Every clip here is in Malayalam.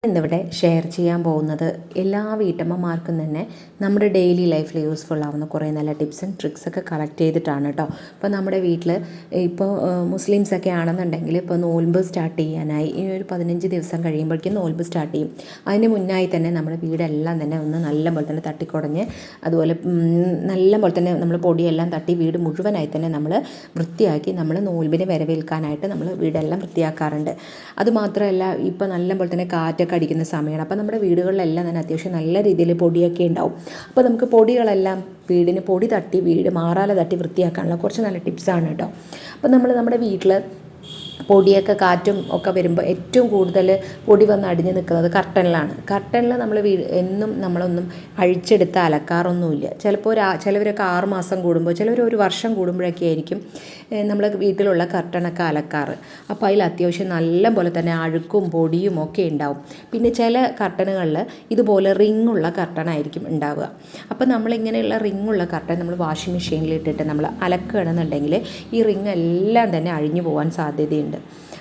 ഇന്നിവിടെ ഷെയർ ചെയ്യാൻ പോകുന്നത് എല്ലാ വീട്ടമ്മമാർക്കും തന്നെ നമ്മുടെ ഡെയിലി ലൈഫിൽ യൂസ്ഫുൾ ആവുന്ന കുറേ നല്ല ടിപ്സ് ആൻഡ് ട്രിക്സൊക്കെ കളക്ട് ചെയ്തിട്ടാണ് കേട്ടോ. ഇപ്പോൾ നമ്മുടെ വീട്ടിൽ ഇപ്പോൾ മുസ്ലിംസൊക്കെ ആണെന്നുണ്ടെങ്കിൽ ഇപ്പോൾ നോൽമ്പ് സ്റ്റാർട്ട് ചെയ്യാനായി ഈ ഒരു 15 ദിവസം കഴിയുമ്പോഴേക്കും നോൽമ്പ് സ്റ്റാർട്ട് ചെയ്യും. അതിന് മുന്നായി തന്നെ നമ്മുടെ വീടെല്ലാം തന്നെ ഒന്ന് നല്ല പോലെ തന്നെ തട്ടിക്കുടഞ്ഞ് അതുപോലെ നല്ല പോലെ തന്നെ നമ്മൾ പൊടിയെല്ലാം തട്ടി വീട് മുഴുവനായി തന്നെ നമ്മൾ വൃത്തിയാക്കി നമ്മൾ നോൽമ്പിനെ വരവേൽക്കാനായിട്ട് നമ്മൾ വീടെല്ലാം വൃത്തിയാക്കാറുണ്ട്. അതുമാത്രമല്ല ഇപ്പോൾ നല്ല പോലെ തന്നെ കാറ്റൊക്കെ അടിക്കുന്ന സമയമാണ്. അപ്പോൾ നമ്മുടെ വീടുകളിലെല്ലാം തന്നെ അത്യാവശ്യം നല്ല രീതിയിൽ പൊടിയൊക്കെ ഉണ്ടാവും. അപ്പോൾ നമുക്ക് പൊടികളെല്ലാം വീടിന് പൊടി തട്ടി വീട് മാറാല തട്ടി വൃത്തിയാക്കാനുള്ള കുറച്ച് നല്ല ടിപ്സാണ് കേട്ടോ. അപ്പോൾ നമ്മുടെ വീട്ടിൽ പൊടിയൊക്കെ കാറ്റും ഒക്കെ വരുമ്പോൾ ഏറ്റവും കൂടുതൽ പൊടി വന്ന് അടിഞ്ഞ് നിൽക്കുന്നത് കർട്ടനിലാണ്. കർട്ടനിൽ നമ്മൾ എന്നും നമ്മളൊന്നും അഴിച്ചെടുത്ത് അലക്കാറൊന്നുമില്ല. ചിലപ്പോൾ ചിലവരൊക്കെ 6 മാസം കൂടുമ്പോൾ, ചിലവർ 1 വർഷം കൂടുമ്പോഴൊക്കെ ആയിരിക്കും നമ്മൾ വീട്ടിലുള്ള കർട്ടനൊക്കെ അലക്കാറ്. അപ്പോൾ അതിൽ അത്യാവശ്യം നല്ല പോലെ തന്നെ അഴുക്കും പൊടിയും ഒക്കെ ഉണ്ടാവും. പിന്നെ ചില കർട്ടനുകളിൽ ഇതുപോലെ റിങ്ങുള്ള കർട്ടനായിരിക്കും ഉണ്ടാവുക. അപ്പോൾ നമ്മളിങ്ങനെയുള്ള റിങ്ങുള്ള കർട്ടൻ നമ്മൾ വാഷിംഗ് മെഷീനിൽ ഇട്ടിട്ട് നമ്മൾ അലക്കുകയാണെന്നുണ്ടെങ്കിൽ ഈ റിങ് എല്ലാം തന്നെ അഴിഞ്ഞു പോകാൻ സാധ്യതയുണ്ട്.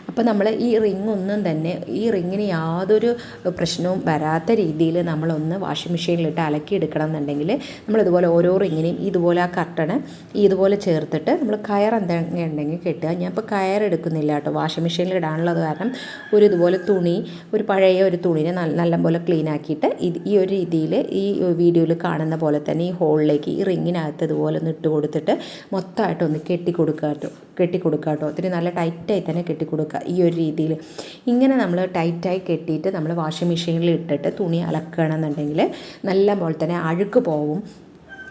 അപ്പോൾ നമ്മൾ ഈ റിങ്ങിന് യാതൊരു പ്രശ്നവും വരാത്ത രീതിയിൽ നമ്മളൊന്ന് വാഷിംഗ് മെഷീനിലിട്ട് അലക്കിയെടുക്കണം എന്നുണ്ടെങ്കിൽ നമ്മളിതുപോലെ ഓരോ റിങ്ങിനെയും ഇതുപോലെ ആ കർട്ടന് ഇതുപോലെ ചേർത്തിട്ട് നമ്മൾ കയർ എന്തെങ്കിലും ഉണ്ടെങ്കിൽ കെട്ടുക. ഞാൻ ഇപ്പോൾ കയർ എടുക്കുന്നില്ല കേട്ടോ, വാഷിംഗ് മെഷീനിൽ ഇടാനുള്ളത് കാരണം ഇതുപോലെ ഒരു പഴയ ഒരു തുണിനെ നല്ലപോലെ ക്ലീൻ ആക്കിയിട്ട് ഈ ഒരു രീതിയിൽ ഈ വീഡിയോയിൽ കാണുന്ന പോലെ തന്നെ ഈ ഹോളിലേക്ക് ഈ റിങ്ങിനകത്ത് ഇതുപോലെ ഒന്ന് ഇട്ട് കൊടുത്തിട്ട് മൊത്തമായിട്ടൊന്ന് കെട്ടിക്കൊടുക്കുക കേട്ടോ. ഒത്തിരി നല്ല ടൈറ്റായി തന്നെ കെട്ടിക്കൊടുക്കുക. ഈ ഒരു രീതിയിൽ ഇങ്ങനെ നമ്മൾ ടൈറ്റായി കെട്ടിയിട്ട് നമ്മൾ വാഷിംഗ് മെഷീനിൽ ഇട്ടിട്ട് തുണി അലക്കുകയാണെന്നുണ്ടെങ്കിൽ നല്ല പോലെ തന്നെ അഴുക്ക് പോവും.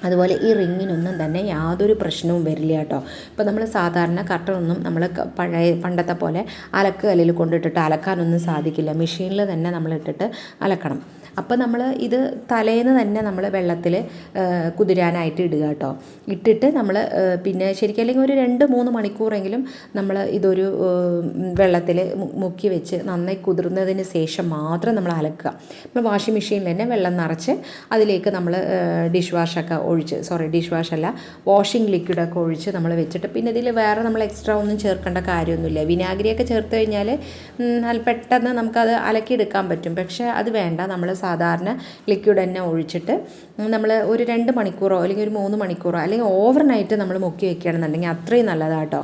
അതുപോലെ ഈ റിങ്ങിനൊന്നും തന്നെ യാതൊരു പ്രശ്നവും വരില്ല കേട്ടോ. ഇപ്പോൾ നമ്മൾ സാധാരണ കർട്ടനൊന്നും നമ്മൾ പണ്ടത്തെ പോലെ അലക്കുകല്ലിൽ കൊണ്ടിട്ടിട്ട് അലക്കാനൊന്നും സാധിക്കില്ല. മെഷീനിൽ തന്നെ നമ്മൾ ഇട്ടിട്ട് അലക്കണം. അപ്പോൾ നമ്മൾ ഇത് തലേന്ന് തന്നെ നമ്മൾ വെള്ളത്തിൽ കുതിരാനായിട്ട് ഇടുക കേട്ടോ. ഇട്ടിട്ട് നമ്മൾ പിന്നെ ശരിക്കും അല്ലെങ്കിൽ ഒരു 2-3 മണിക്കൂറെങ്കിലും നമ്മൾ ഇതൊരു വെള്ളത്തിൽ മുക്കി വെച്ച് നന്നായി കുതിർന്നതിന് ശേഷം മാത്രം നമ്മൾ അലക്കുക. നമ്മൾ വാഷിംഗ് മെഷീനിൽ തന്നെ വെള്ളം നിറച്ച് അതിലേക്ക് നമ്മൾ ഡിഷ് വാഷല്ല വാഷിംഗ് ലിക്വിഡൊക്കെ ഒഴിച്ച് നമ്മൾ വെച്ചിട്ട് പിന്നെ ഇതിൽ വേറെ നമ്മൾ എക്സ്ട്രാ ഒന്നും ചേർക്കേണ്ട കാര്യമൊന്നുമില്ല. വിനാഗിരിയൊക്കെ ചേർത്ത് കഴിഞ്ഞാൽ പെട്ടെന്ന് നമുക്കത് അലക്കിയെടുക്കാൻ പറ്റും. പക്ഷേ അത് വേണ്ട, നമ്മൾ സാധാരണ ലിക്വിഡ് തന്നെ ഒഴിച്ചിട്ട് നമ്മൾ ഒരു 2 മണിക്കൂറോ അല്ലെങ്കിൽ ഒരു 3 മണിക്കൂറോ അല്ലെങ്കിൽ ഓവർനൈറ്റ് നമ്മൾ മുക്കി വെക്കുകയാണെന്നുണ്ടെങ്കിൽ അത്രയും നല്ലതാട്ടോ.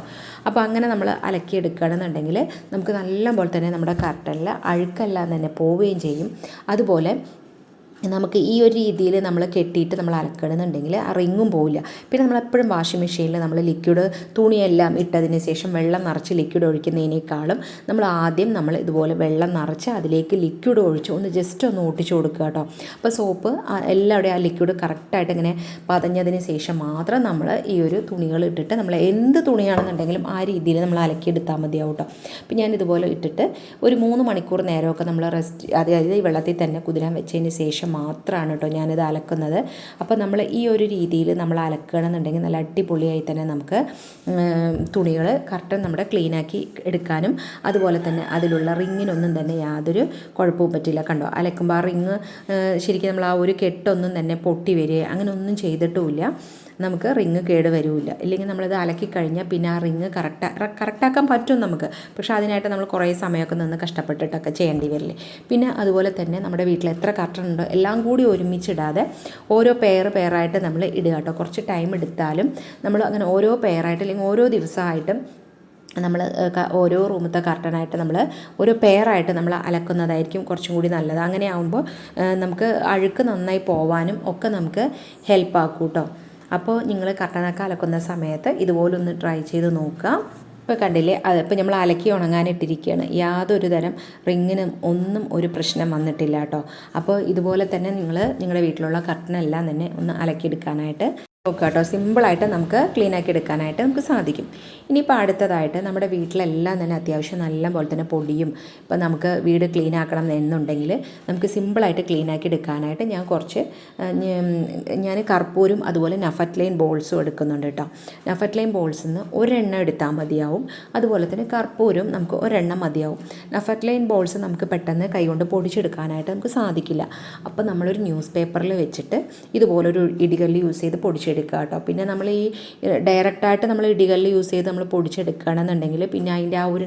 അപ്പോൾ അങ്ങനെ നമ്മൾ അലക്കിയെടുക്കുകയാണെന്നുണ്ടെങ്കിൽ നമുക്ക് നല്ല പോലെ തന്നെ നമ്മുടെ കർട്ടനിൽ അഴുക്കെല്ലാം തന്നെ പോവുകയും ചെയ്യും. അതുപോലെ നമുക്ക് ഈ ഒരു രീതിയിൽ നമ്മൾ കെട്ടിയിട്ട് നമ്മൾ അലക്കണമെന്നുണ്ടെങ്കിൽ ആ റിങ്ങും പോവില്ല. പിന്നെ നമ്മളെപ്പോഴും വാഷിംഗ് മെഷീനിൽ നമ്മൾ ലിക്വിഡ് തുണിയെല്ലാം ഇട്ടതിന് ശേഷം വെള്ളം നിറച്ച് ലിക്വിഡ് ഒഴിക്കുന്നതിനേക്കാളും നമ്മൾ ആദ്യം ഇതുപോലെ വെള്ളം നിറച്ച് അതിലേക്ക് ലിക്വിഡ് ഒഴിച്ച് ജസ്റ്റ് ഒന്ന് ഒട്ടിച്ച് കൊടുക്കുക കേട്ടോ. അപ്പോൾ സോപ്പ് എല്ലാവിടെയും ആ ലിക്വിഡ് കറക്റ്റായിട്ട് ഇങ്ങനെ പതഞ്ഞതിന് ശേഷം മാത്രം നമ്മൾ ഈ ഒരു തുണികൾ ഇട്ടിട്ട് നമ്മൾ എന്ത് തുണിയാണെന്നുണ്ടെങ്കിലും ആ രീതിയിൽ നമ്മൾ അലക്കിയെടുത്താൽ മതിയാവും കേട്ടോ. അപ്പോൾ ഞാനിതുപോലെ ഇട്ടിട്ട് ഒരു 3 മണിക്കൂർ നേരമൊക്കെ നമ്മൾ അതായത് ഈ വെള്ളത്തിൽ തന്നെ കുതിരാൻ വെച്ചതിന് ശേഷം മാത്രമാണ് കേട്ടോ ഞാനിത് അലക്കുന്നത്. അപ്പോൾ നമ്മൾ ഈ ഒരു രീതിയിൽ നമ്മൾ അലക്കണമെന്നുണ്ടെങ്കിൽ നല്ല അടിപൊളിയായി തന്നെ നമുക്ക് തുണികൾ കർട്ടൻ നമ്മുടെ ക്ലീനാക്കി എടുക്കാനും അതുപോലെ തന്നെ അതിലുള്ള റിങ്ങിനൊന്നും തന്നെ യാതൊരു കുഴപ്പവും പറ്റില്ല. കണ്ടോ, അലക്കുമ്പോൾ ആ റിങ് ശരിക്കും നമ്മൾ ആ ഒരു കെട്ടൊന്നും തന്നെ പൊട്ടി വരിക അങ്ങനെ ഒന്നും ചെയ്തിട്ടുമില്ല. നമുക്ക് റിങ് കേട് വരില്ല. ഇല്ലെങ്കിൽ നമ്മളിത് അലക്കിക്കഴിഞ്ഞാൽ പിന്നെ ആ റിങ് കറക്റ്റാക്കാൻ പറ്റും നമുക്ക്. പക്ഷേ അതിനായിട്ട് നമ്മൾ കുറേ സമയമൊക്കെ നിന്ന് കഷ്ടപ്പെട്ടിട്ടൊക്കെ ചെയ്യേണ്ടി വരില്ലേ. പിന്നെ അതുപോലെ തന്നെ നമ്മുടെ വീട്ടിൽ എത്ര കർട്ടൻ ഉണ്ടോ എല്ലാം കൂടി ഒരുമിച്ചിടാതെ ഓരോ പെയറായിട്ട് നമ്മൾ ഇടുക കേട്ടോ. കുറച്ച് ടൈം എടുത്താലും നമ്മൾ അങ്ങനെ ഓരോ പെയറായിട്ട് അല്ലെങ്കിൽ ഓരോ ദിവസമായിട്ടും നമ്മൾ ഓരോ റൂമത്തെ കർട്ടനായിട്ട് നമ്മൾ ഓരോ പെയറായിട്ട് നമ്മൾ അലക്കുന്നതായിരിക്കും കുറച്ചും കൂടി നല്ലത്. അങ്ങനെ ആകുമ്പോൾ നമുക്ക് അഴുക്ക് നന്നായി പോവാനും ഒക്കെ നമുക്ക് ഹെൽപ്പാക്കും കേട്ടോ. അപ്പോൾ നിങ്ങൾ കർട്ടനൊക്കെ അലക്കുന്ന സമയത്ത് ഇതുപോലൊന്ന് ട്രൈ ചെയ്ത് നോക്കുക. ഇപ്പോൾ കണ്ടില്ലേ, ഇപ്പോൾ നമ്മൾ അലക്കി ഉണങ്ങാനിട്ടിരിക്കുകയാണ്. യാതൊരു തരം റിങ്ങിനും ഒന്നും ഒരു പ്രശ്നം വന്നിട്ടില്ല കേട്ടോ. അപ്പോൾ ഇതുപോലെ തന്നെ നിങ്ങളുടെ വീട്ടിലുള്ള കർട്ടനെല്ലാം തന്നെ ഒന്ന് അലക്കിയെടുക്കാനായിട്ട് നോക്കുക കേട്ടോ. സിമ്പിളായിട്ട് നമുക്ക് ക്ലീനാക്കി എടുക്കാനായിട്ട് നമുക്ക് സാധിക്കും. ഇനിയിപ്പോൾ അടുത്തതായിട്ട് നമ്മുടെ വീട്ടിലെല്ലാം തന്നെ അത്യാവശ്യം നല്ല പോലെ തന്നെ പൊടിയും ഇപ്പോൾ നമുക്ക് വീട് ക്ലീൻ ആക്കണം എന്നുണ്ടെങ്കിൽ നമുക്ക് സിമ്പിളായിട്ട് ക്ലീനാക്കി എടുക്കാനായിട്ട് ഞാൻ കർപ്പൂരും അതുപോലെ നഫറ്റ്ലൈൻ ബോൾസും എടുക്കുന്നുണ്ട് കേട്ടോ. നഫറ്റ്ലൈൻ ബോൾസിൽ നിന്ന് ഒരെണ്ണം എടുത്താൽ മതിയാവും. അതുപോലെ തന്നെ കർപ്പൂരും നമുക്ക് ഒരെണ്ണം മതിയാവും. നഫറ്റ്ലൈൻ ബോൾസ് നമുക്ക് പെട്ടെന്ന് കൈകൊണ്ട് പൊടിച്ചെടുക്കാനായിട്ട് നമുക്ക് സാധിക്കില്ല. അപ്പോൾ നമ്മളൊരു ന്യൂസ് പേപ്പറിൽ വെച്ചിട്ട് ഇതുപോലൊരു ഇടികല്ല് യൂസ് ചെയ്ത് പൊടിച്ചെടുക്കുക. പൊടിച്ചെടുക്കുക കേട്ടോ. പിന്നെ നമ്മൾ ഈ ഡയറക്റ്റായിട്ട് നമ്മൾ ഇടികളിൽ യൂസ് ചെയ്ത് നമ്മൾ പൊടിച്ചെടുക്കുകയാണെന്നുണ്ടെങ്കിൽ പിന്നെ അതിൻ്റെ ആ ഒരു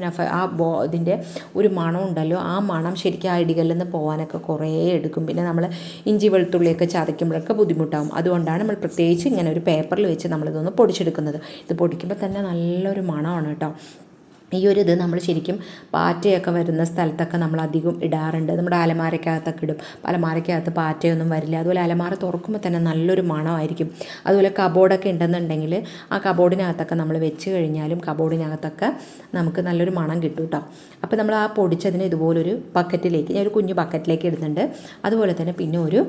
ഇതിൻ്റെ ഒരു മണം ഉണ്ടല്ലോ, ആ മണം ശരിക്കും ആ ഇടികളിൽ നിന്ന് പോകാനൊക്കെ കുറേ എടുക്കും. പിന്നെ നമ്മൾ ഇഞ്ചി വെളുത്തുള്ളിയൊക്കെ ചതയ്ക്കുമ്പോഴൊക്കെ ബുദ്ധിമുട്ടാകും. അതുകൊണ്ടാണ് നമ്മൾ പ്രത്യേകിച്ച് ഇങ്ങനെ ഒരു പേപ്പറിൽ വെച്ച് നമ്മളിതൊന്ന് പൊടിച്ചെടുക്കുന്നത്. ഇത് പൊടിക്കുമ്പോൾ തന്നെ നല്ലൊരു മണമാണ് കേട്ടോ. ഈ ഒരു ഇത് നമ്മൾ ശരിക്കും പാറ്റയൊക്കെ വരുന്ന സ്ഥലത്തൊക്കെ നമ്മൾ അധികം ഇടാറുണ്ട്. നമ്മുടെ അലമാരയ്ക്കകത്തൊക്കെ ഇടും. അലമാരയ്ക്കകത്ത് പാറ്റയൊന്നും വരില്ല. അതുപോലെ അലമാര തുറക്കുമ്പോൾ തന്നെ നല്ലൊരു മണമായിരിക്കും. അതുപോലെ കബോർഡൊക്കെ ഉണ്ടെന്നുണ്ടെങ്കിൽ ആ കബോർഡിനകത്തൊക്കെ നമ്മൾ വെച്ച് കഴിഞ്ഞാലും കബോർഡിനകത്തൊക്കെ നമുക്ക് നല്ലൊരു മണം കിട്ടും കേട്ടോ. അപ്പോൾ നമ്മൾ ആ പൊടിച്ചതിന് ഇതുപോലൊരു ബക്കറ്റിലേക്ക്, ഞാൻ ഒരു കുഞ്ഞു ബക്കറ്റിലേക്ക് ഇടുന്നുണ്ട്. അതുപോലെ തന്നെ പിന്നെ ഒരു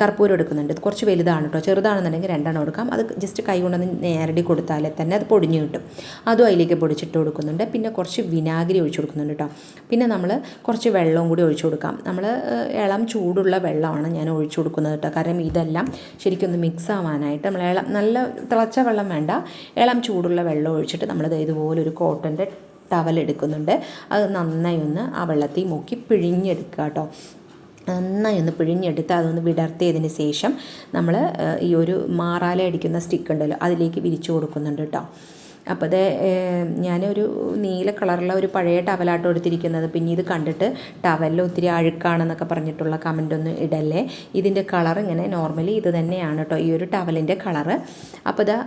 കർപ്പൂരം എടുക്കുന്നുണ്ട്. ഇത് കുറച്ച് വലുതാണ് കേട്ടോ. ചെറുതാണെന്നുണ്ടെങ്കിൽ 2 എണ്ണം എടുക്കാം. അത് ജസ്റ്റ് കൈ കൊണ്ടൊന്ന് നേരടി കൊടുത്താലേ തന്നെ അത് പൊടിഞ്ഞ് കിട്ടും. അതും അതിലേക്ക് പൊടിച്ചിട്ട് കൊടുക്കുന്നുണ്ട്. പിന്നെ കുറച്ച് വിനാഗിരി ഒഴിച്ചു കൊടുക്കുന്നുണ്ട് കേട്ടോ. പിന്നെ നമ്മൾ കുറച്ച് വെള്ളവും കൂടി ഒഴിച്ചു കൊടുക്കാം. നമ്മൾ ഇളം ചൂടുള്ള വെള്ളമാണ് ഞാൻ ഒഴിച്ചു കൊടുക്കുന്നത് കേട്ടോ. കാരണം ഇതെല്ലാം ശരിക്കും ഒന്ന് മിക്സ് ആവാനായിട്ട് നമ്മൾ നല്ല തിളച്ച വെള്ളം വേണ്ട, ഇളം ചൂടുള്ള വെള്ളം ഒഴിച്ചിട്ട് നമ്മളിത് ഇതുപോലൊരു കോട്ടൻ്റെ ടവൽ എടുക്കുന്നുണ്ട്. അത് നന്നായി ഒന്ന് ആ വെള്ളത്തിൽ മുക്കി പിഴിഞ്ഞെടുക്കുക കേട്ടോ. നന്നായി ഒന്ന് പിഴിഞ്ഞെടുത്ത് അതൊന്ന് വിടർത്തിയതിന് ശേഷം നമ്മൾ ഈ ഒരു മാറാല അടിക്കുന്ന സ്റ്റിക്ക് ഉണ്ടല്ലോ അതിലേക്ക് വിരിച്ചു കൊടുക്കുന്നുണ്ട് കേട്ടോ. അപ്പോൾ അത് ഞാനൊരു നീല കളറുള്ള ഒരു പഴയ ടവലാട്ടോ എടുത്തിരിക്കുന്നത്. പിന്നെ ഇത് കണ്ടിട്ട് ടവലിൽ ഒത്തിരി അഴുക്കാണെന്നൊക്കെ പറഞ്ഞിട്ടുള്ള കമൻ്റ് ഒന്നും ഇടല്ലേ. ഇതിൻ്റെ കളർ ഇങ്ങനെ നോർമലി ഇത് തന്നെയാണ് കേട്ടോ, ഈ ഒരു ടവലിൻ്റെ കളറ്. അപ്പോൾ ഇതാ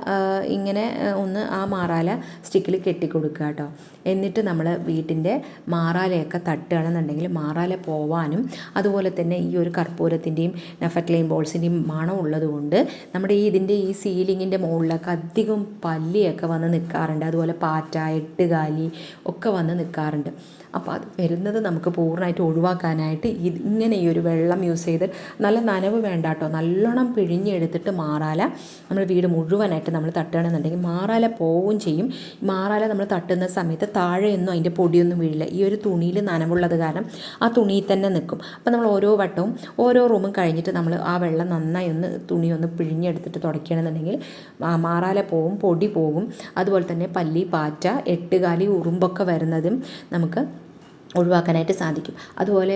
ഇങ്ങനെ ഒന്ന് ആ മാറാല സ്റ്റിക്കിൽ കെട്ടിക്കൊടുക്കുക കേട്ടോ. എന്നിട്ട് നമ്മൾ വീട്ടിൻ്റെ മാറാലയൊക്കെ തട്ടുകയാണെന്നുണ്ടെങ്കിൽ മാറാല പോവാനും അതുപോലെ തന്നെ ഈ ഒരു കർപ്പൂരത്തിൻ്റെയും നഫക്ലെയിം ബോൾസിൻ്റെയും മണം ഉള്ളതുകൊണ്ട് നമ്മുടെ ഇതിൻ്റെ ഈ സീലിങ്ങിൻ്റെ മുകളിലൊക്കെ അധികം പല്ലിയൊക്കെ വന്ന് നിൽക്കാറുണ്ട്. അതുപോലെ പാറ്റ, എട്ടുകാലി ഒക്കെ വന്ന് നിൽക്കാറുണ്ട്. അപ്പോൾ അത് വരുന്നത് നമുക്ക് പൂർണ്ണമായിട്ട് ഒഴിവാക്കാനായിട്ട് ഇങ്ങനെ ഈ ഒരു വെള്ളം യൂസ് ചെയ്ത് നല്ല നനവ് വേണ്ട കേട്ടോ, നല്ലോണം പിഴിഞ്ഞെടുത്തിട്ട് മാറാല നമ്മൾ വീട് മുഴുവനായിട്ട് നമ്മൾ തട്ടുകയാണെന്നുണ്ടെങ്കിൽ മാറാല പോവുകയും ചെയ്യും. മാറാല നമ്മൾ തട്ടുന്ന സമയത്ത് താഴെയൊന്നും അതിൻ്റെ പൊടിയൊന്നും വീഴില്ല. ഈ ഒരു തുണിയിൽ നനവുള്ളത് കാരണം ആ തുണിയിൽ തന്നെ നിൽക്കും. അപ്പോൾ നമ്മൾ ഓരോ വട്ടവും ഓരോ റൂമും കഴിഞ്ഞിട്ട് നമ്മൾ ആ വെള്ളം നന്നായി ഒന്ന് തുണി ഒന്ന് പിഴിഞ്ഞെടുത്തിട്ട് തുടയ്ക്കുകയാണെന്നുണ്ടെങ്കിൽ മാറാല പോവും, പൊടി പോകും. അതുപോലെ തന്നെ പല്ലി, പാറ്റ, എട്ടുകാലി, ഉറുമ്പൊക്കെ വരുന്നതും നമുക്ക് ഒഴിവാക്കാനായിട്ട് സാധിക്കും. അതുപോലെ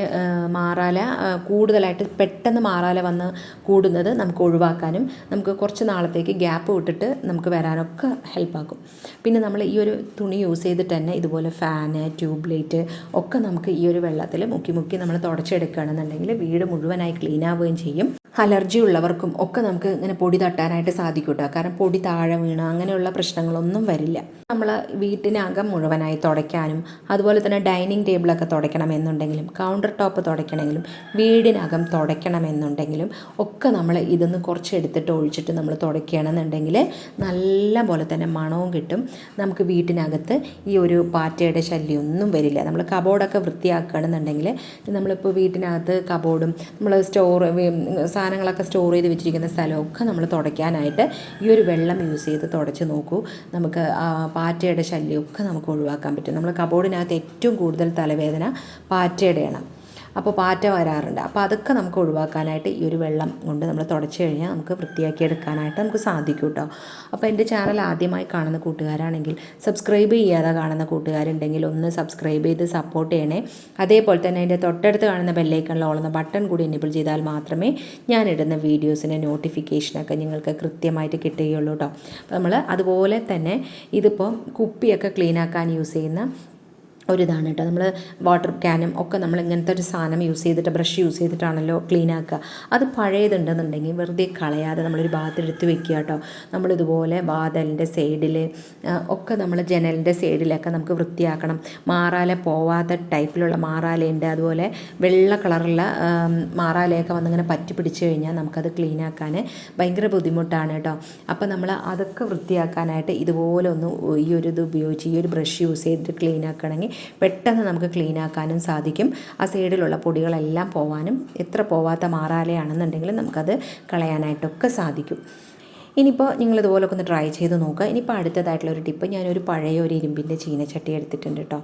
മാറാല കൂടുതലായിട്ട് പെട്ടെന്ന് മാറാല വന്ന് കൂടുന്നത് നമുക്ക് ഒഴിവാക്കാനും നമുക്ക് കുറച്ച് നാളത്തേക്ക് ഗ്യാപ്പ് വിട്ടിട്ട് നമുക്ക് വരാനൊക്കെ ഹെൽപ്പാക്കും. പിന്നെ നമ്മൾ ഈ ഒരു തുണി യൂസ് ചെയ്തിട്ട് തന്നെ ഇതുപോലെ ഫാന്, ട്യൂബ് ലൈറ്റ് ഒക്കെ നമുക്ക് ഈ ഒരു വെള്ളത്തിൽ മുക്കി നമ്മൾ തുടച്ചെടുക്കുകയാണെന്നുണ്ടെങ്കിൽ വീട് മുഴുവനായി ക്ലീൻ ആവുകയും ചെയ്യും. അലർജി ഉള്ളവർക്കും ഒക്കെ നമുക്ക് ഇങ്ങനെ പൊടി തട്ടാനായിട്ട് സാധിക്കും കേട്ടോ. കാരണം പൊടി താഴെ വീണ് അങ്ങനെയുള്ള പ്രശ്നങ്ങളൊന്നും വരില്ല. നമ്മൾ വീട്ടിനകം മുഴുവനായി തുടയ്ക്കാനും അതുപോലെ തന്നെ ഡൈനിങ് ടേബിളൊക്കെ തുടയ്ക്കണമെന്നുണ്ടെങ്കിലും കൗണ്ടർ ടോപ്പ് തുടയ്ക്കണമെങ്കിലും വീടിനകം തുടയ്ക്കണമെന്നുണ്ടെങ്കിലും ഒക്കെ നമ്മൾ ഇതൊന്ന് കുറച്ച് എടുത്തിട്ട് ഒഴിച്ചിട്ട് നമ്മൾ തുടയ്ക്കുകയാണെന്നുണ്ടെങ്കിൽ നല്ല പോലെ തന്നെ മണവും കിട്ടും. നമുക്ക് വീട്ടിനകത്ത് ഈ ഒരു പാറ്റയുടെ ശല്യമൊന്നും വരില്ല. നമ്മൾ കബോർഡൊക്കെ വൃത്തിയാക്കുകയാണെന്നുണ്ടെങ്കിൽ നമ്മളിപ്പോൾ വീട്ടിനകത്ത് കബോർഡും നമ്മൾ സാധനങ്ങളൊക്കെ സ്റ്റോർ ചെയ്ത് വെച്ചിരിക്കുന്ന സ്ഥലമൊക്കെ നമ്മൾ തുടയ്ക്കാനായിട്ട് ഈ ഒരു വെള്ളം യൂസ് ചെയ്ത് തുടച്ച് നോക്കൂ. നമുക്ക് പാറ്റയുടെ ശല്യമൊക്കെ നമുക്ക് ഒഴിവാക്കാൻ പറ്റും. നമ്മൾ കബോർഡിനകത്ത് ഏറ്റവും കൂടുതൽ തലവേദന പാറ്റയുടെയാണ്. അപ്പോൾ പാറ്റ വരാറുണ്ട്. അപ്പോൾ അതൊക്കെ നമുക്ക് ഒഴിവാക്കാനായിട്ട് ഈ ഒരു വെള്ളം കൊണ്ട് നമ്മൾ തുടച്ച് കഴിഞ്ഞാൽ നമുക്ക് വൃത്തിയാക്കി എടുക്കാനായിട്ട് നമുക്ക് സാധിക്കും കേട്ടോ. അപ്പോൾ എൻ്റെ ചാനൽ ആദ്യമായി കാണുന്ന കൂട്ടുകാരാണെങ്കിൽ സബ്സ്ക്രൈബ് ചെയ്യാതെ കാണുന്ന കൂട്ടുകാരുണ്ടെങ്കിൽ ഒന്ന് സബ്സ്ക്രൈബ് ചെയ്ത് സപ്പോർട്ട് ചെയ്യണേ. അതേപോലെ തന്നെ എൻ്റെ തൊട്ടടുത്ത് കാണുന്ന ബെല്ലൈക്കണിൽ ഓളുന്ന ബട്ടൺ കൂടി എനേബിൾ ചെയ്താൽ മാത്രമേ ഞാനിടുന്ന വീഡിയോസിൻ്റെ നോട്ടിഫിക്കേഷനൊക്കെ നിങ്ങൾക്ക് കൃത്യമായിട്ട് കിട്ടുകയുള്ളൂ കേട്ടോ. അപ്പോൾ നമ്മൾ അതുപോലെ തന്നെ ഇതിപ്പോൾ കുപ്പിയൊക്കെ ക്ലീനാക്കാൻ യൂസ് ചെയ്യുന്ന ഒരിതാണ് കേട്ടോ. നമ്മൾ വാട്ടർ ക്യാനും ഒക്കെ നമ്മൾ ഇങ്ങനത്തെ ഒരു സാധനം യൂസ് ചെയ്തിട്ട് ബ്രഷ് യൂസ് ചെയ്തിട്ടാണല്ലോ ക്ലീൻ ആക്കുക. അത് പഴയതുണ്ടെന്നുണ്ടെങ്കിൽ വെറുതെ കളയാതെ നമ്മളൊരു ഭാഗത്തെടുത്ത് വെക്കുക കേട്ടോ. നമ്മളിതുപോലെ വാതിലിൻ്റെ സൈഡിൽ ഒക്കെ നമ്മൾ ജനലിൻ്റെ സൈഡിലൊക്കെ നമുക്ക് വൃത്തിയാക്കണം. മാറാല പോവാത്ത ടൈപ്പിലുള്ള മാറാലയുണ്ട്. അതുപോലെ വെള്ള കളറുള്ള മാറാലയൊക്കെ വന്നിങ്ങനെ പറ്റി പിടിച്ച് കഴിഞ്ഞാൽ നമുക്കത് ക്ലീൻ ആക്കാൻ ഭയങ്കര ബുദ്ധിമുട്ടാണ് കേട്ടോ. അപ്പോൾ നമ്മൾ അതൊക്കെ വൃത്തിയാക്കാനായിട്ട് ഇതുപോലെ ഒന്ന് ഈ ഒരു ഇത് ഉപയോഗിച്ച് ഈ ഒരു ബ്രഷ് യൂസ് ചെയ്തിട്ട് ക്ലീൻ ആക്കുകയാണെങ്കിൽ പെട്ടെന്ന് നമുക്ക് ക്ലീൻ ആക്കാനും സാധിക്കും. ആ സൈഡിലുള്ള പൊടികളെല്ലാം പോവാനും, എത്ര പോവാത്ത മാറാലയാണെന്നുണ്ടെങ്കിലും നമുക്കത് കളയാനായിട്ടൊക്കെ സാധിക്കും. ഇനിയിപ്പോൾ നിങ്ങളിതുപോലൊക്കെ ഒന്ന് ട്രൈ ചെയ്ത് നോക്കുക. ഇനിയിപ്പോൾ അടുത്തതായിട്ടുള്ളൊരു ടിപ്പ്, ഞാനൊരു പഴയ ഒരു ഇരുമ്പിൻ്റെ ചീനച്ചട്ടി എടുത്തിട്ടുണ്ട് കേട്ടോ.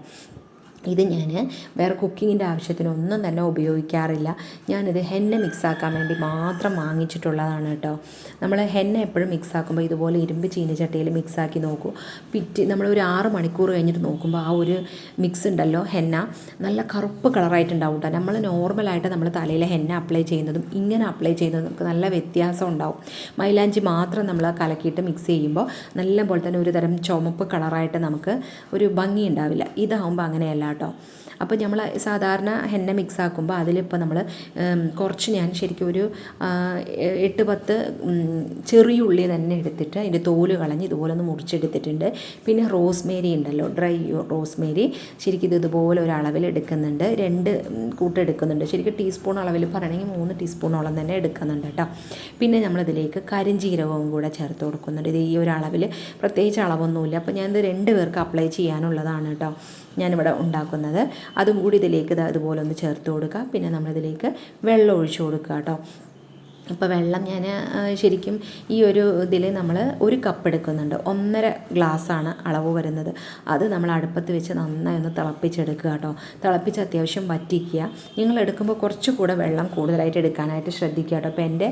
ഇത് ഞാൻ വേറെ കുക്കിങ്ങിൻ്റെ ആവശ്യത്തിനൊന്നും തന്നെ ഉപയോഗിക്കാറില്ല. ഞാനിത് ഹെന്ന മിക്സാക്കാൻ വേണ്ടി മാത്രം വാങ്ങിച്ചിട്ടുള്ളതാണ് കേട്ടോ. നമ്മൾ ഹെന്ന എപ്പോഴും മിക്സാക്കുമ്പോൾ ഇതുപോലെ ഇരുമ്പ് ചീനച്ചട്ടിയിൽ മിക്സാക്കി നോക്കൂ. നമ്മളൊരു 6 മണിക്കൂർ കഴിഞ്ഞിട്ട് നോക്കുമ്പോൾ ആ ഒരു മിക്സ് ഉണ്ടല്ലോ ഹെന്ന നല്ല കറുപ്പ് കളറായിട്ടുണ്ടാവും കേട്ടോ. നമ്മൾ നോർമലായിട്ട് നമ്മൾ തലയിൽ ഹെന്ന അപ്ലൈ ചെയ്യുന്നതും ഇങ്ങനെ അപ്ലൈ ചെയ്യുന്നതും നമുക്ക് നല്ല വ്യത്യാസം ഉണ്ടാവും. മൈലാഞ്ചി മാത്രം നമ്മൾ കലക്കിയിട്ട് മിക്സ് ചെയ്യുമ്പോൾ നല്ല പോലെ തന്നെ ഒരു തരം ചുമപ്പ് കളറായിട്ട് നമുക്ക് ഒരു ഭംഗി ഉണ്ടാവില്ല. ഇതാകുമ്പോൾ അങ്ങനെയല്ല കേട്ടോ. അപ്പോൾ നമ്മൾ സാധാരണ ഹെന്ന മിക്സ് ആക്കുമ്പോൾ അതിലിപ്പോൾ നമ്മൾ കുറച്ച് ഞാൻ ശരിക്കും ഒരു 8-10 ചെറിയ ഉള്ളി തന്നെ എടുത്തിട്ട് അതിൻ്റെ തോല് കളഞ്ഞ് ഇതുപോലെ ഒന്ന് മുറിച്ചെടുത്തിട്ടുണ്ട്. പിന്നെ റോസ്മേരി ഉണ്ടല്ലോ, ഡ്രൈ റോസ്മേരി ശരിക്കും ഇതുപോലെ ഒരു അളവിൽ എടുക്കുന്നുണ്ട്. 2 കൂട്ട് എടുക്കുന്നുണ്ട്. ശരിക്കും ടീസ്പൂൺ അളവിൽ പറയണമെങ്കിൽ 3 ടീസ്പൂണോളം തന്നെ എടുക്കുന്നുണ്ട് കേട്ടോ. പിന്നെ നമ്മളിതിലേക്ക് കരിഞ്ജീരകവും കൂടെ ചേർത്ത് കൊടുക്കുന്നുണ്ട്. ഇത് ഈ ഒരു അളവിൽ പ്രത്യേകിച്ച് അളവൊന്നുമില്ല. അപ്പോൾ ഞാനിത് 2 പേർക്ക് അപ്ലൈ ചെയ്യാനുള്ളതാണ് കേട്ടോ ഞാനിവിടെ ഉണ്ടാക്കുന്നത്. അതും കൂടി ഇതിലേക്ക് ഇതുപോലെ ഒന്ന് ചേർത്ത് കൊടുക്കുക. പിന്നെ നമ്മളിതിലേക്ക് വെള്ളം ഒഴിച്ചു കൊടുക്കുക കേട്ടോ. അപ്പോൾ വെള്ളം ഞാൻ ശരിക്കും ഈ ഒരു ഇതിൽ നമ്മൾ 1 കപ്പ് എടുക്കുന്നുണ്ട്. 1.5 ഗ്ലാസ്സാണ് അളവ് വരുന്നത്. അത് നമ്മൾ അടുപ്പത്ത് വെച്ച് നന്നായി ഒന്ന് തിളപ്പിച്ചെടുക്കുക കേട്ടോ. തിളപ്പിച്ച് അത്യാവശ്യം വറ്റിക്കുക. നിങ്ങൾ എടുക്കുമ്പോൾ കുറച്ചുകൂടെ വെള്ളം കൂടുതലായിട്ട് എടുക്കാനായിട്ട് ശ്രദ്ധിക്കുക കേട്ടോ. അപ്പോൾ എൻ്റെ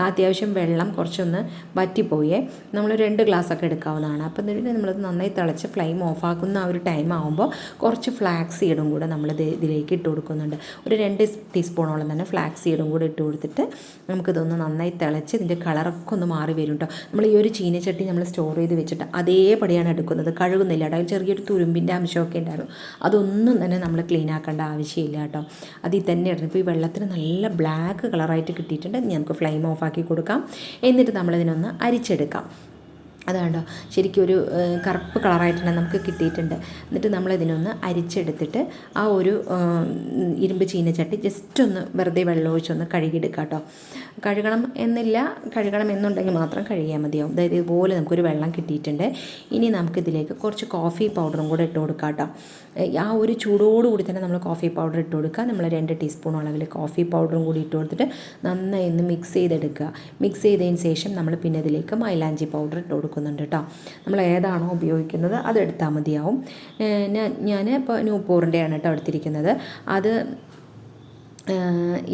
അത്യാവശ്യം വെള്ളം കുറച്ചൊന്ന് വറ്റിപ്പോയേ. നമ്മൾ 2 ഗ്ലാസ്സൊക്കെ എടുക്കാവുന്നതാണ്. അപ്പോൾ എന്നിട്ട് നമ്മളത് നന്നായി തിളച്ച് ഫ്ലെയിം ഓഫാക്കുന്ന ആ ഒരു ടൈം ആകുമ്പോൾ കുറച്ച് ഫ്ലാക്സ് സീഡും കൂടെ നമ്മളിത് ഇതിലേക്ക് ഇട്ട് കൊടുക്കുന്നുണ്ട്. ഒരു 2 ടീസ്പൂണോളം തന്നെ ഫ്ലാക്സ് സീഡും കൂടെ ഇട്ട് കൊടുത്തിട്ട് നമുക്കിത് ഒന്ന് നന്നായി തിളച്ച് ഇതിൻ്റെ കളറൊക്കെ ഒന്ന് മാറി വരും കേട്ടോ. നമ്മൾ ഈ ഒരു ചീനച്ചട്ടി നമ്മൾ സ്റ്റോർ ചെയ്ത് വെച്ചിട്ട് അതേപടിയാണ് എടുക്കുന്നത്, കഴുകുന്നില്ല കേട്ടോ. ചെറിയൊരു തുരുമ്പിൻ്റെ അംശമൊക്കെ ഉണ്ടായിരുന്നു. അതൊന്നും തന്നെ നമ്മൾ ക്ലീൻ ആക്കേണ്ട ആവശ്യമില്ല കേട്ടോ. അതിൽ തന്നെ ഇടണം. ഇപ്പോൾ ഈ വെള്ളത്തിന് നല്ല ബ്ലാക്ക് കളറായിട്ട് കിട്ടിയിട്ടുണ്ട്. നമുക്ക് ഫ്ലെയിം ഓഫാക്കി കൊടുക്കാം. എന്നിട്ട് നമ്മളിതിനൊന്ന് അരിച്ചെടുക്കാം. അതാണ്ടോ ശരിക്കും ഒരു കറുപ്പ് കളറായിട്ട് തന്നെ നമുക്ക് കിട്ടിയിട്ടുണ്ട്. എന്നിട്ട് നമ്മളിതിനൊന്ന് അരിച്ചെടുത്തിട്ട് ആ ഒരു ഇരുമ്പ് ചീനച്ചട്ടി ജസ്റ്റ് ഒന്ന് വെറുതെ വെള്ളം ഒഴിച്ചൊന്ന് കഴുകിയെടുക്കുക കേട്ടോ. കഴുകണം എന്നില്ല, കഴുകണം എന്നുണ്ടെങ്കിൽ മാത്രം കഴുകിയാൽ മതിയാവും. അതായത് ഇതുപോലെ നമുക്കൊരു വെള്ളം കിട്ടിയിട്ടുണ്ട്. ഇനി നമുക്കിതിലേക്ക് കുറച്ച് കോഫി പൗഡറും കൂടെ ഇട്ട് കൊടുക്കാം കേട്ടോ. ആ ഒരു ചൂടോടുകൂടി തന്നെ നമ്മൾ കോഫി പൗഡർ ഇട്ട് കൊടുക്കുക. നമ്മൾ 2 ടീസ്പൂൺ അളവിൽ കോഫി പൗഡറും കൂടി ഇട്ട് കൊടുത്തിട്ട് നന്നായി ഒന്ന് മിക്സ് ചെയ്തെടുക്കുക. മിക്സ് ചെയ്തതിന് ശേഷം നമ്മൾ പിന്നെ ഇതിലേക്ക് മൈലാഞ്ചി പൗഡർ ഇട്ട് കൊടുക്കുന്നുണ്ട് കേട്ടോ. നമ്മൾ ഏതാണോ ഉപയോഗിക്കുന്നത് അതെടുത്താൽ മതിയാവും. ഞാൻ ഇപ്പോൾ ന്യൂപോറിൻ്റെയാണ് കേട്ടോ എടുത്തിരിക്കുന്നത്. അത്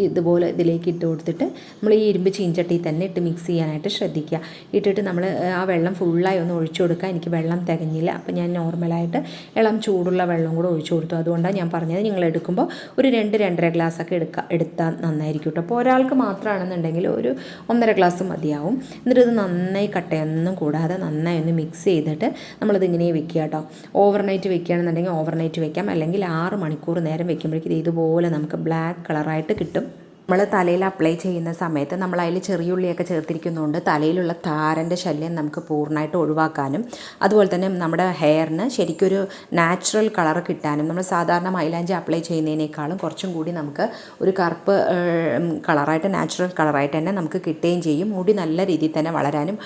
ഇതുപോലെ ഇതിലേക്ക് ഇട്ട് കൊടുത്തിട്ട് നമ്മൾ ഈ ഇരുമ്പ് ചീനച്ചട്ടിയിൽ തന്നെ ഇട്ട് മിക്സ് ചെയ്യാനായിട്ട് ശ്രദ്ധിക്കുക. ഇട്ടിട്ട് നമ്മൾ ആ വെള്ളം ഫുള്ളായി ഒന്ന് ഒഴിച്ചു കൊടുക്കുക. എനിക്ക് വെള്ളം തികഞ്ഞില്ല. അപ്പോൾ ഞാൻ നോർമലായിട്ട് ഇളം ചൂടുള്ള വെള്ളം കൂടെ ഒഴിച്ചു കൊടുത്തു. അതുകൊണ്ടാണ് ഞാൻ പറഞ്ഞത് നിങ്ങൾ എടുക്കുമ്പോൾ ഒരു 2-2.5 ഗ്ലാസ്സൊക്കെ എടുത്താൽ നന്നായിരിക്കും കേട്ടോ. അപ്പോൾ ഒരാൾക്ക് മാത്രമാണെന്നുണ്ടെങ്കിൽ ഒരു 1.5 ഗ്ലാസ് മതിയാവും. എന്നിട്ട് ഇത് നന്നായി കട്ടയൊന്നും കൂടാതെ നന്നായി ഒന്ന് മിക്സ് ചെയ്തിട്ട് നമ്മളിതിങ്ങനെ വെക്കുക കേട്ടോ. ഓവർനൈറ്റ് വെക്കുകയാണെന്നുണ്ടെങ്കിൽ ഓവർനൈറ്റ് വെക്കാം. അല്ലെങ്കിൽ 6 മണിക്കൂർ നേരം വെക്കുമ്പോഴേക്കും ഇതുപോലെ നമുക്ക് ബ്ലാക്ക് കളറായിട്ട് കിട്ടും. നമ്മൾ തലയിൽ അപ്ലൈ ചെയ്യുന്ന സമയത്ത് നമ്മൾ അതിൽ ചെറിയുള്ളിയൊക്കെ ചേർത്തിരിക്കുന്നതുകൊണ്ട് തലയിലുള്ള താരൻ്റെ ശല്യം നമുക്ക് പൂർണ്ണമായിട്ട് ഒഴിവാക്കാനും അതുപോലെ തന്നെ നമ്മുടെ ഹെയറിന് ശരിക്കൊരു നാച്ചുറൽ കളർ കിട്ടാനും നമ്മൾ സാധാരണ മൈലാഞ്ചി അപ്ലൈ ചെയ്യുന്നതിനേക്കാളും കുറച്ചും കൂടി നമുക്ക് ഒരു കറുപ്പ് കളറായിട്ട് നാച്ചുറൽ കളറായിട്ട് തന്നെ നമുക്ക് കിട്ടുകയും ചെയ്യും. മുടി നല്ല രീതിയിൽ തന്നെ വളരാനും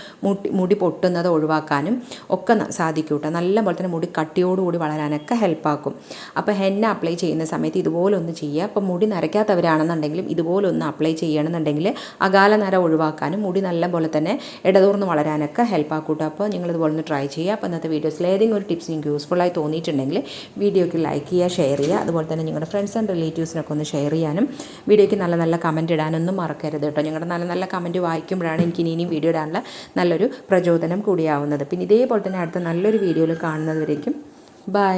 മുടി പൊട്ടുന്നത് ഒഴിവാക്കാനും ഒക്കെ സാധിക്കും കേട്ടോ. നല്ല പോലെ തന്നെ മുടി കട്ടിയോടുകൂടി വളരാനൊക്കെ ഹെൽപ്പാക്കും. അപ്പോൾ ഹെന്ന അപ്ലൈ ചെയ്യുന്ന സമയത്ത് ഇതുപോലെ ഒന്ന് ചെയ്യുക. അപ്പോൾ മുടി നരയ്ക്കാത്തവരാണെന്നുണ്ടെങ്കിലും ഇതുപോലെ ഒന്ന് അപ്ലൈ ചെയ്യണമെന്നുണ്ടെങ്കിൽ അകാല നര ഒഴിവാക്കാനും മുടി നല്ല പോലെ തന്നെ ഇടതൂർന്ന് വളരാനൊക്കെ ഹെൽപ്പാക്കും കേട്ടോ. അപ്പോൾ നിങ്ങളിതുപോലെ ഒന്ന് ട്രൈ ചെയ്യുക. അപ്പോൾ ഇന്നത്തെ വീഡിയോസിൽ ഏതെങ്കിലും ഒരു ടിപ്സ് നിങ്ങൾക്ക് യൂസ്ഫുള്ളായി തോന്നിയിട്ടുണ്ടെങ്കിൽ വീഡിയോയ്ക്ക് ലൈക്ക് ചെയ്യുക, ഷെയർ ചെയ്യുക. അതുപോലെ തന്നെ നിങ്ങളുടെ ഫ്രണ്ട്സ് ആൻഡ് റിലേറ്റീവ്സിനൊക്കെ ഒന്ന് ഷെയർ ചെയ്യാനും വീഡിയോയ്ക്ക് നല്ല നല്ല കമൻറ്റ് ഇടാനൊന്നും മറക്കരുത് കേട്ടോ. നിങ്ങളുടെ നല്ല നല്ല കമൻറ്റ് വായിക്കുമ്പോഴാണ് എനിക്ക് ഇനിയും വീഡിയോ ഇടാനുള്ള നല്ലൊരു പ്രചോദനം കൂടിയാവുന്നത്. പിന്നെ ഇതേപോലെ തന്നെ അടുത്ത നല്ലൊരു വീഡിയോയിൽ കാണുന്നത് വരേക്കും ബൈ.